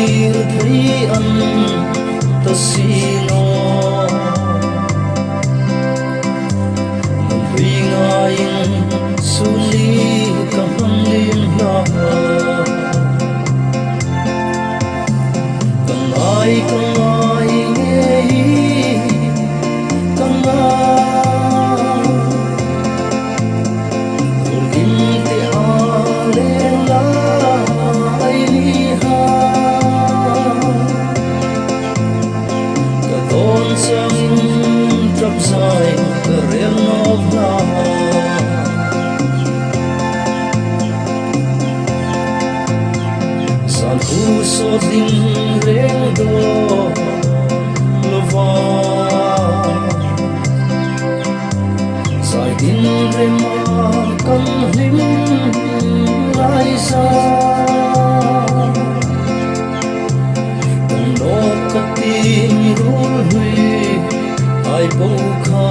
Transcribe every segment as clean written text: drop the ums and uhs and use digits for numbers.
lir thấy ăn ta sino mình huy ngài suli cầm lim la cần ai nghe cần dài riêng nốt la san khu so ding riêng do lova dài din riêng ma căn lim lai sa cần đó cất tin rul hui ai bầu kha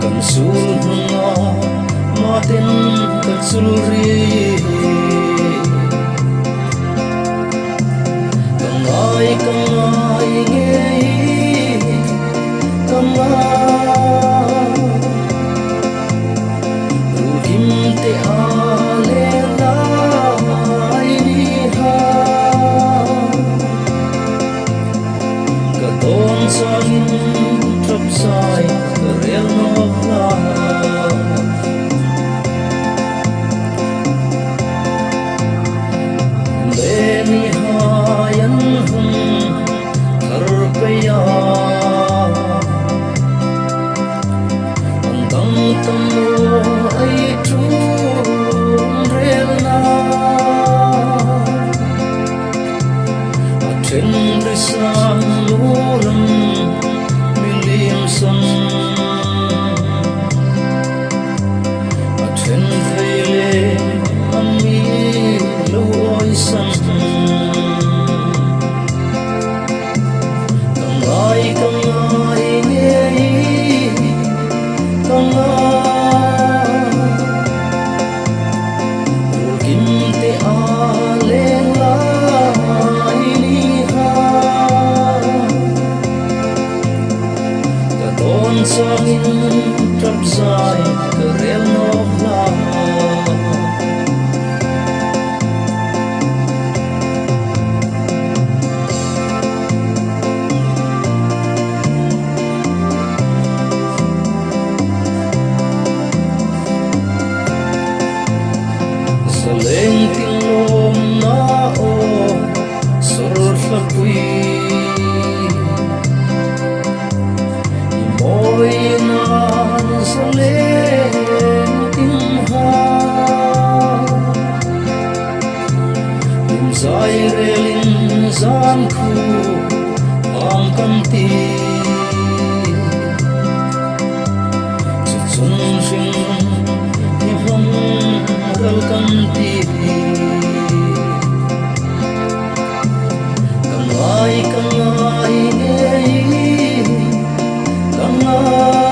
kan sul hunga maten kan sul ri kan ai nghe kan kim te ale la ai ni ha don sang trap sai real no la le ni hayan hum kar pe ya andang tam ai tu real na trên đời sang lũ lầm million sun trên đời lệ anh mi lối sun càng ai nghe càng ai kim te ale la sang in trap dài real no la saleng ting lom na o sur hlapui ôi nan sa lên tiếng hát niềm dài relin gian khu ang kan ti chung sing hi vong dal kan ti kan ai nghe Come on.